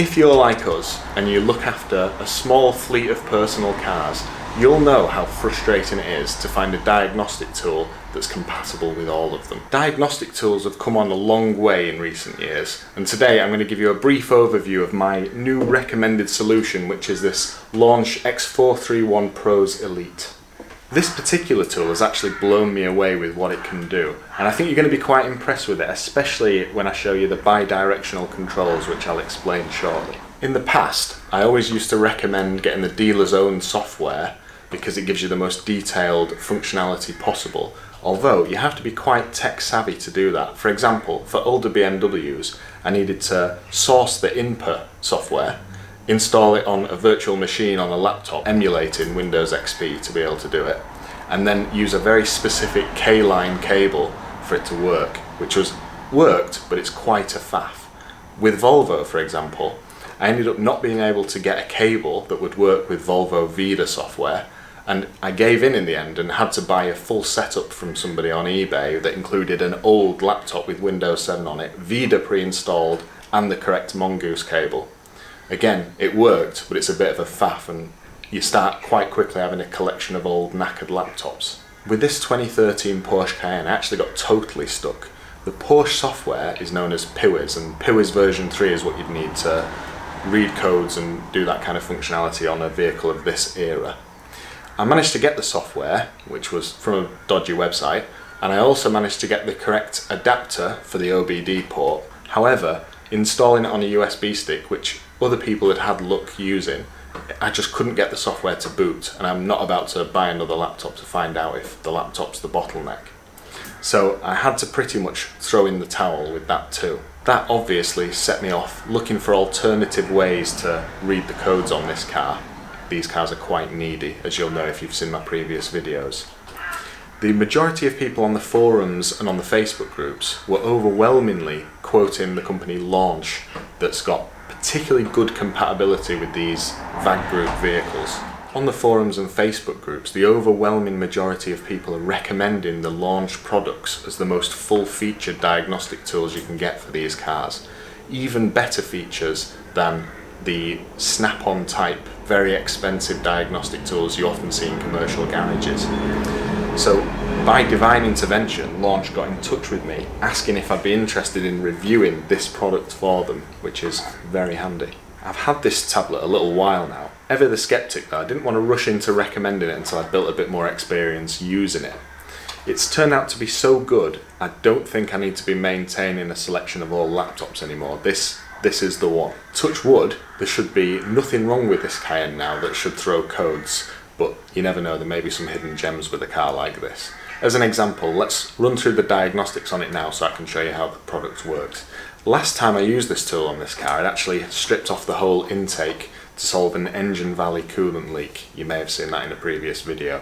If you're like us and you look after a small fleet of personal cars, you'll know how frustrating it is to find a diagnostic tool that's compatible with all of them. Diagnostic tools have come on a long way in recent years, and today I'm going to give you a brief overview of my new recommended solution, which is this Launch X431 Pros Elite. This particular tool has actually blown me away with what it can do, and I think you're going to be quite impressed with it, especially when I show you the bidirectional controls, which I'll explain shortly. In the past, I always used to recommend getting the dealer's own software because it gives you the most detailed functionality possible, although you have to be quite tech savvy to do that. For example, for older BMWs, I needed to source the input software, install it on a virtual machine on a laptop, emulating Windows XP to be able to do it, and then use a very specific K-line cable for it to work, which worked, but it's quite a faff. With Volvo, for example, I ended up not being able to get a cable that would work with Volvo VIDA software, and I gave in the end and had to buy a full setup from somebody on eBay that included an old laptop with Windows 7 on it, VIDA pre-installed, and the correct Mongoose cable. Again, it worked, but it's a bit of a faff, and you start quite quickly having a collection of old knackered laptops. With this 2013 Porsche Cayenne, I actually got totally stuck. The Porsche software is known as PIWIS, and PIWIS version 3 is what you'd need to read codes and do that kind of functionality on a vehicle of this era. I managed to get the software, which was from a dodgy website, and I also managed to get the correct adapter for the OBD port. However, installing it on a USB stick, which other people had had luck using, I just couldn't get the software to boot, and I'm not about to buy another laptop to find out if the laptop's the bottleneck. So I had to pretty much throw in the towel with that too. That obviously set me off looking for alternative ways to read the codes on this car. These cars are quite needy, as you'll know if you've seen my previous videos. The majority of people on the forums and on the Facebook groups were overwhelmingly quoting the company Launch, that's got particularly good compatibility with these VAG group vehicles. On the forums and Facebook groups, the overwhelming majority of people are recommending the Launch products as the most full-featured diagnostic tools you can get for these cars. Even better features than the snap-on type, very expensive diagnostic tools you often see in commercial garages. So, by divine intervention, Launch got in touch with me, asking if I'd be interested in reviewing this product for them, which is very handy. I've had this tablet a little while now. Ever the skeptic though, I didn't want to rush into recommending it until I'd built a bit more experience using it. It's turned out to be so good, I don't think I need to be maintaining a selection of all laptops anymore. This is the one. Touch wood, there should be nothing wrong with this Cayenne now that should throw codes, but you never know, there may be some hidden gems with a car like this. As an example, let's run through the diagnostics on it now so I can show you how the product works. Last time I used this tool on this car, it actually stripped off the whole intake to solve an engine valley coolant leak. You may have seen that in a previous video.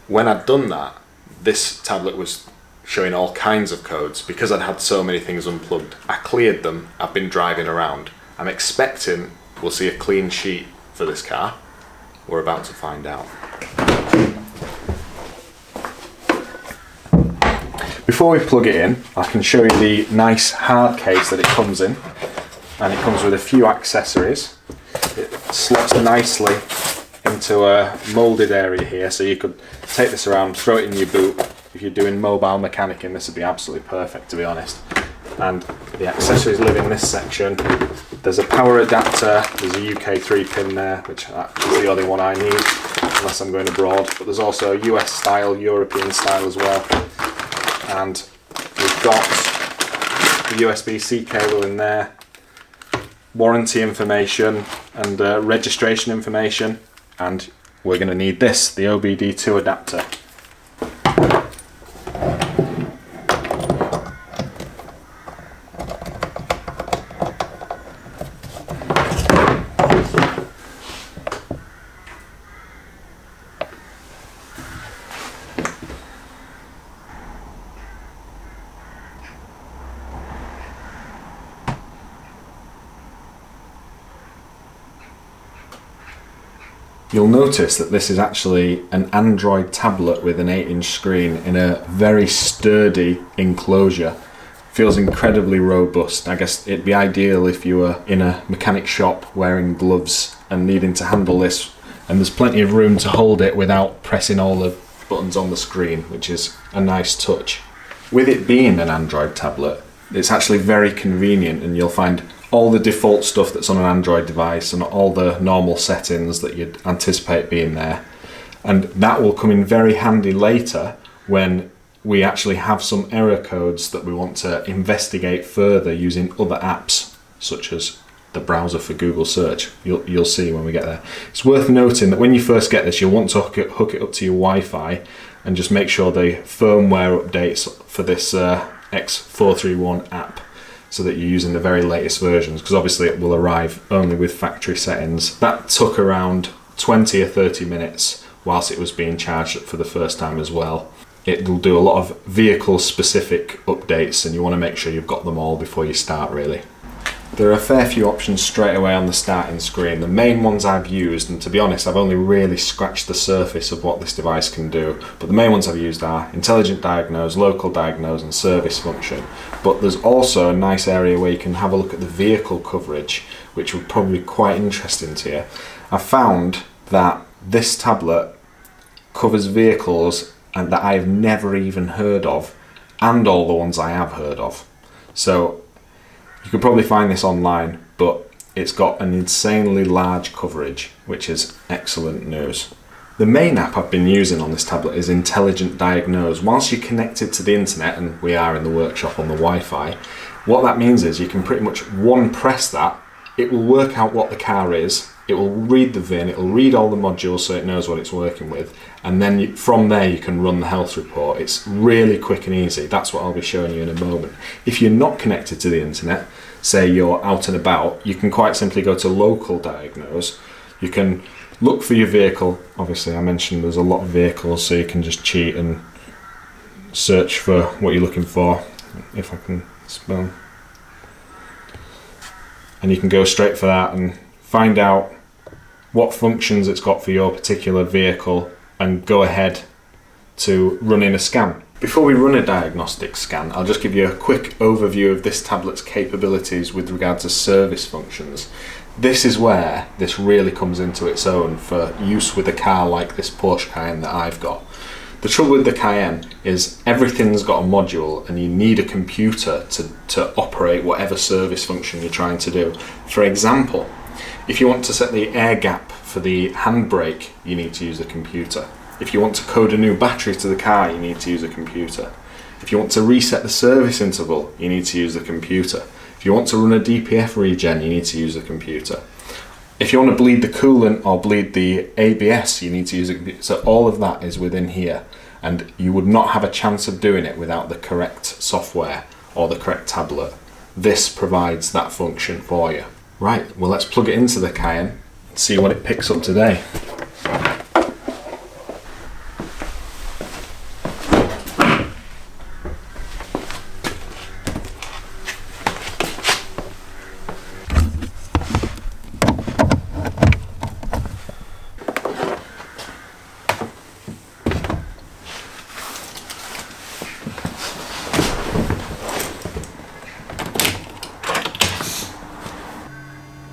When I'd done that, this tablet was showing all kinds of codes because I'd had so many things unplugged. I cleared them, I've been driving around. I'm expecting we'll see a clean sheet for this car. We're about to find out. Before we plug it in, I can show you the nice hard case that it comes in, and it comes with a few accessories. It slots nicely into a moulded area here, so you could take this around, throw it in your boot. If you're doing mobile mechanicing, this would be absolutely perfect, to be honest. And the accessories live in this section. There's a power adapter, there's a UK 3 pin there, which is the only one I need, unless I'm going abroad. But there's also US style, European style as well. And we've got the USB-C cable in there, warranty information and registration information, and we're going to need this, the OBD2 adapter. You'll notice that this is actually an Android tablet with an 8-inch screen in a very sturdy enclosure. Feels incredibly robust. I guess it'd be ideal if you were in a mechanic shop wearing gloves and needing to handle this, and there's plenty of room to hold it without pressing all the buttons on the screen, which is a nice touch. With it being an Android tablet, it's actually very convenient, and you'll find all the default stuff that's on an Android device and all the normal settings that you'd anticipate being there. And that will come in very handy later when we actually have some error codes that we want to investigate further using other apps, such as the browser for Google search. You'll see when we get there. It's worth noting that when you first get this, you'll want to hook it up to your Wi-Fi and just make sure the firmware updates for this X431 app, so that you're using the very latest versions, because obviously it will arrive only with factory settings. That took around 20 or 30 minutes whilst it was being charged up for the first time as well. It will do a lot of vehicle specific updates, and you want to make sure you've got them all before you start really. There are a fair few options straight away on the starting screen. The main ones I've used, and to be honest I've only really scratched the surface of what this device can do, but the main ones I've used are Intelligent Diagnose, Local Diagnose and Service Function. But there's also a nice area where you can have a look at the vehicle coverage, which would probably be quite interesting to you. I found that this tablet covers vehicles and that I've never even heard of, and all the ones I have heard of. So you could probably find this online, but it's got an insanely large coverage, which is excellent news. The main app I've been using on this tablet is Intelligent Diagnose. Once you're connected to the internet, and we are in the workshop on the Wi-Fi, what that means is you can pretty much one press that, it will work out what the car is, it will read the VIN, it will read all the modules so it knows what it's working with, and then from there you can run the health report. It's really quick and easy. That's what I'll be showing you in a moment. If you're not connected to the internet, say you're out and about, you can quite simply go to Local Diagnose. You can look for your vehicle. Obviously I mentioned there's a lot of vehicles, so you can just cheat and search for what you're looking for, if I can spell. And you can go straight for that and find out what functions it's got for your particular vehicle and go ahead to running a scan. Before we run a diagnostic scan, I'll just give you a quick overview of this tablet's capabilities with regard to service functions. This is where this really comes into its own for use with a car like this Porsche Cayenne that I've got. The trouble with the Cayenne is everything's got a module, and you need a computer to operate whatever service function you're trying to do. For example, if you want to set the air gap for the handbrake, you need to use a computer. If you want to code a new battery to the car, you need to use a computer. If you want to reset the service interval, you need to use the computer. If you want to run a DPF regen, you need to use a computer. If you want to bleed the coolant or bleed the ABS, you need to use a computer. So all of that is within here, and you would not have a chance of doing it without the correct software or the correct tablet. This provides that function for you. Right, well let's plug it into the Cayenne and see what it picks up today.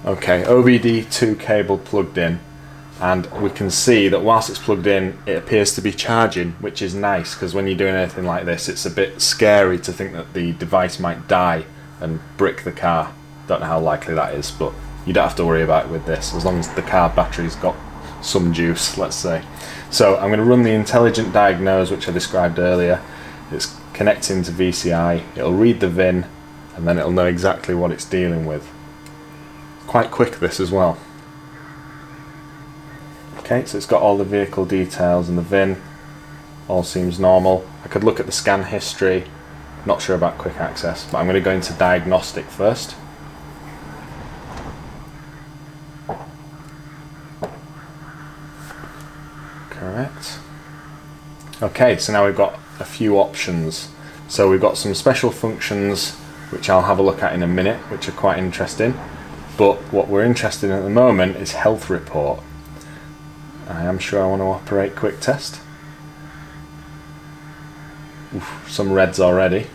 Okay, OBD2 cable plugged in, and we can see that whilst it's plugged in, it appears to be charging, which is nice, because when you're doing anything like this, it's a bit scary to think that the device might die and brick the car. Don't know how likely that is, but you don't have to worry about it with this, as long as the car battery's got some juice, let's say. So I'm going to run the Intelligent Diagnose, which I described earlier. It's connecting to VCI, it'll read the VIN, and then it'll know exactly what it's dealing with. Quite quick this as well. Okay, so it's got all the vehicle details and the VIN, all seems normal. I could look at the scan history, not sure about quick access, but I'm going to go into diagnostic first. Correct. Okay, so now we've got a few options. So we've got some special functions which I'll have a look at in a minute, which are quite interesting. But what we're interested in at the moment is health report. I am sure I want to operate quick test. Oof, some reds already.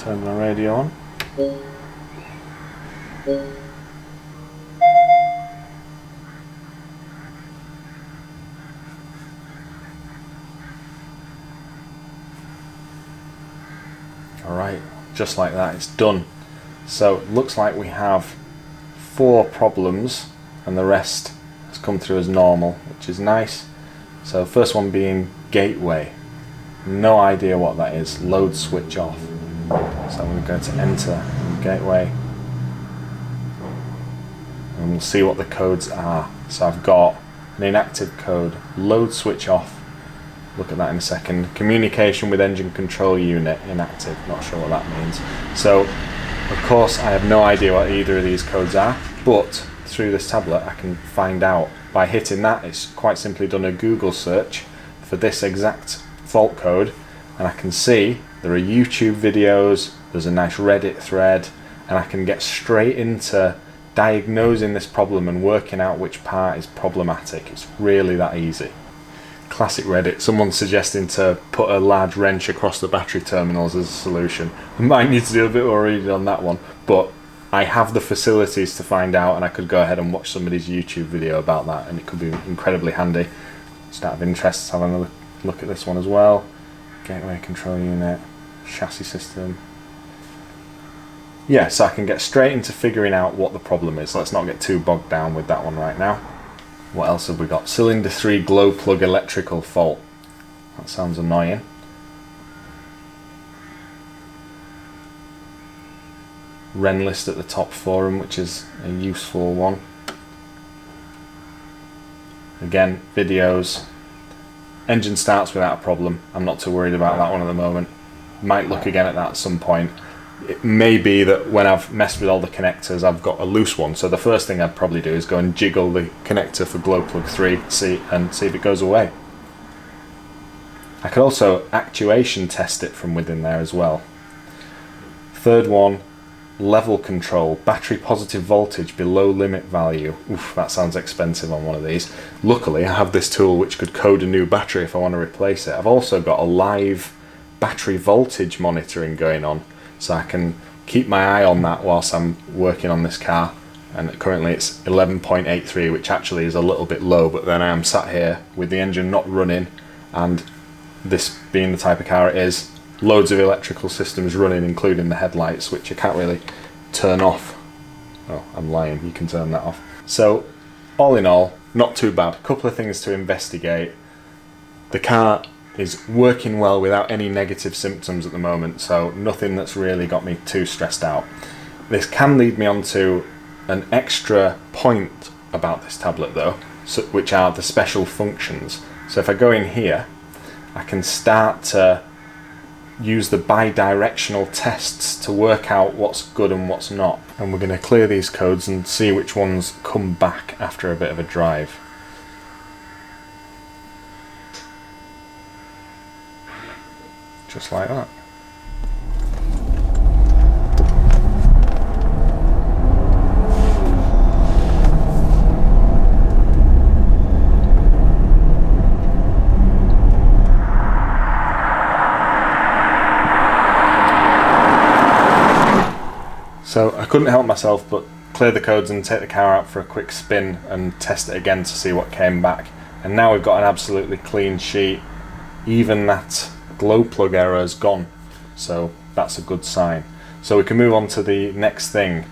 Turn my radio on. Alright, just like that, it's done. So it looks like we have 4 problems and the rest has come through as normal, which is nice. So first one being gateway. No idea what that is. Load switch off. So I'm going to enter gateway and we'll see what the codes are. So I've got an inactive code, load switch off. Look at that in a second. Communication with engine control unit, inactive. Not sure what that means. So, of course, I have no idea what either of these codes are, but through this tablet I can find out. By hitting that, it's quite simply done a Google search for this exact fault code, and I can see there are YouTube videos, there's a nice Reddit thread, and I can get straight into diagnosing this problem and working out which part is problematic. It's really that easy. Classic Reddit, someone suggesting to put a large wrench across the battery terminals as a solution. I might need to do a bit more reading on that one, but I have the facilities to find out, and I could go ahead and watch somebody's YouTube video about that, and it could be incredibly handy. Just out of interest, have another look at this one as well. Gateway control unit, chassis system. Yeah, so I can get straight into figuring out what the problem is. Let's not get too bogged down with that one right now. What else have we got? Cylinder 3 glow plug electrical fault. That sounds annoying. Ren list at the top forum, which is a useful one. Again, videos. Engine starts without a problem. I'm not too worried about that one at the moment. Might look again at that at some point. It may be that when I've messed with all the connectors I've got a loose one, so the first thing I'd probably do is go and jiggle the connector for glow plug 3 see if it goes away. I could also actuation test it from within there as well. Third one, level control, battery positive voltage below limit value. Oof, that sounds expensive on one of these. Luckily I have this tool which could code a new battery if I want to replace it. I've also got a live battery voltage monitoring going on, so I can keep my eye on that whilst I'm working on this car. And currently it's 11.83, which actually is a little bit low, but then I am sat here with the engine not running, and this being the type of car it is, loads of electrical systems running, including the headlights, which you can't really turn off. Oh, I'm lying, you can turn that off. So all in all, not too bad. A couple of things to investigate. The car is working well without any negative symptoms at the moment, so nothing that's really got me too stressed out. This can lead me on to an extra point about this tablet though, which are the special functions. So if I go in here, I can start to use the bidirectional tests to work out what's good and what's not. And we're going to clear these codes and see which ones come back after a bit of a drive. Just like that. So I couldn't help myself but clear the codes and take the car out for a quick spin and test it again to see what came back. And now we've got an absolutely clean sheet. Even that glow plug error is gone, so that's a good sign. So we can move on to the next thing,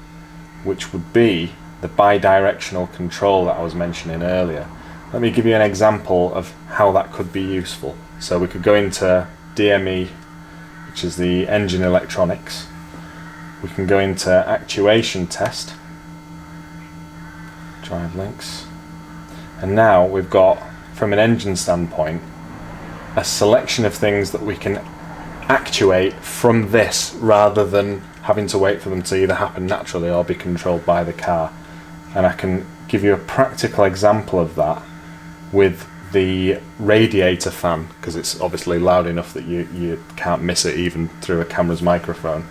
which would be the bidirectional control that I was mentioning earlier. Let me give you an example of how that could be useful. So we could go into DME, which is the engine electronics. We can go into actuation test, drive links, and now we've got, from an engine standpoint, a selection of things that we can actuate from this rather than having to wait for them to either happen naturally or be controlled by the car. And I can give you a practical example of that with the radiator fan, because it's obviously loud enough that you can't miss it even through a camera's microphone.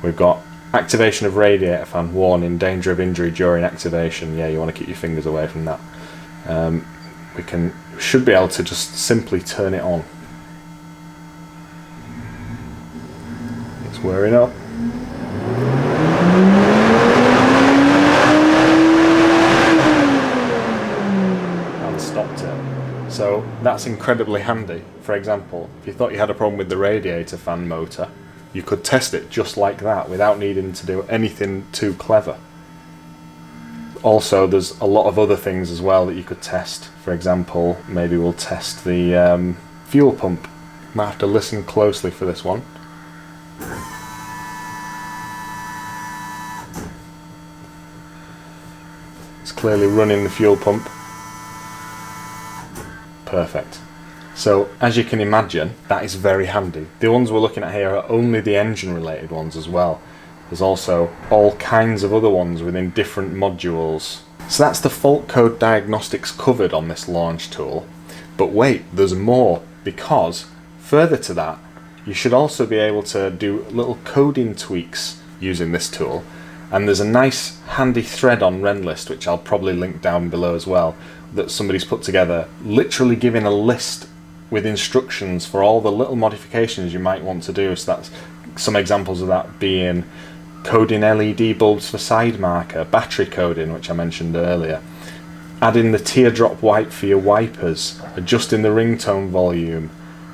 We've got activation of radiator fan, warning, danger of injury during activation. Yeah, you want to keep your fingers away from that. We should be able to just simply turn it on. It's wearing up. that's incredibly handy. For example, if you thought you had a problem with the radiator fan motor, you could test it just like that without needing to do anything too clever. Also, there's a lot of other things as well that you could test. For example, maybe we'll test the fuel pump. Might have to listen closely for this one. It's clearly running the fuel pump. Perfect. So, as you can imagine, that is very handy. The ones we're looking at here are only the engine related ones as well. There's also all kinds of other ones within different modules. So that's the fault code diagnostics covered on this launch tool. But wait, there's more, because further to that, you should also be able to do little coding tweaks using this tool. And there's a nice handy thread on Renlist, which I'll probably link down below as well, that somebody's put together, literally giving a list with instructions for all the little modifications you might want to do. So that's some examples of that being coding LED bulbs for side marker, battery coding, which I mentioned earlier, adding the teardrop white for your wipers, adjusting the ringtone volume,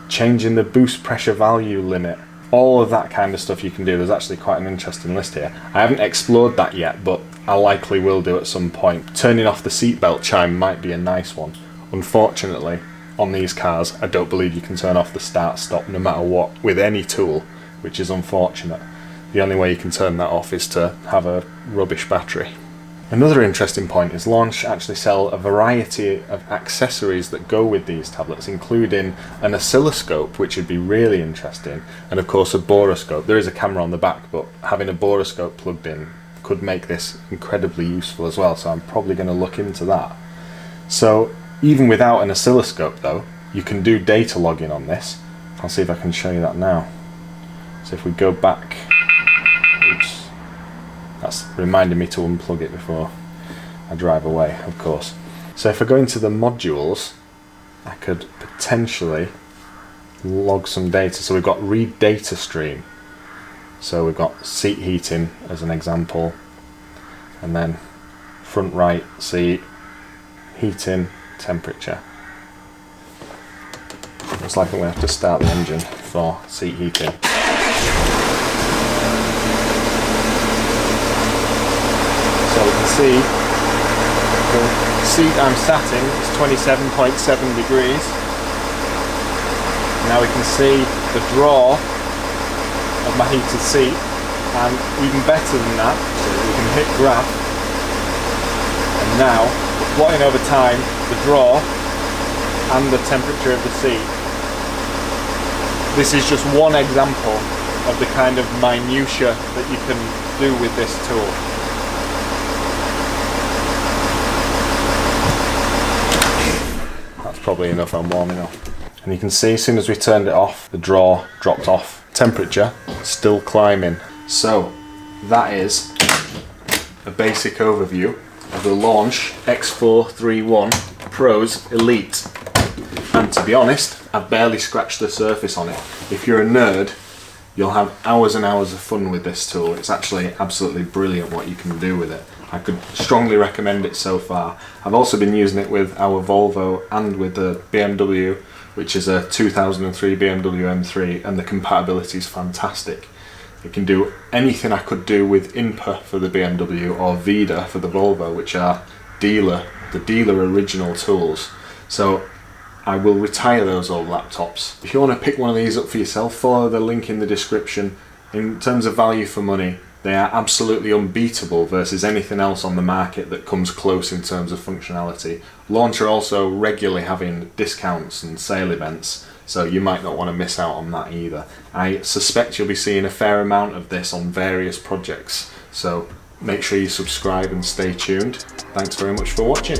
changing the boost pressure value limit, all of that kind of stuff you can do. There's actually quite an interesting list here. I haven't explored that yet, but I likely will do at some point. Turning off the seatbelt chime might be a nice one. Unfortunately, on these cars, I don't believe you can turn off the start-stop no matter what with any tool, which is unfortunate. The only way you can turn that off is to have a rubbish battery. Another interesting point is Launch actually sell a variety of accessories that go with these tablets, including an oscilloscope, which would be really interesting, and of course a boroscope. There is a camera on the back, but having a boroscope plugged in could make this incredibly useful as well, so I'm probably going to look into that. So even without an oscilloscope though, you can do data logging on this. I'll see if I can show you that now. So if we go back, oops, that's reminding me to unplug it before I drive away, of course. So if I go into the modules, I could potentially log some data. So we've got read data stream. So we've got seat heating as an example, and then front right seat, heating, temperature. Looks like I'm going to have to start the engine for seat heating. So we can see the seat I'm sat in is 27.7 degrees. Now we can see the draw of my heated seat, and even better than that, we can hit graph, and now we're plotting over time the draw and the temperature of the seat. This is just one example of the kind of minutiae that you can do with this tool. That's probably enough, I'm warming up. And you can see as soon as we turned it off, the draw dropped off. Temperature still climbing. So that is a basic overview of the Launch X431 Pros Elite. And to be honest, I've barely scratched the surface on it. If you're a nerd, you'll have hours and hours of fun with this tool. It's actually absolutely brilliant what you can do with it. I could strongly recommend it so far. I've also been using it with our Volvo and with the BMW, which is a 2003 BMW M3, and the compatibility is fantastic. It can do anything I could do with INPA for the BMW or VIDA for the Volvo, which are the dealer original tools. So I will retire those old laptops. If you want to pick one of these up for yourself, follow the link in the description. In terms of value for money, they are absolutely unbeatable versus anything else on the market that comes close in terms of functionality. Launch are also regularly having discounts and sale events, so you might not want to miss out on that either. I suspect you'll be seeing a fair amount of this on various projects, so make sure you subscribe and stay tuned. Thanks very much for watching.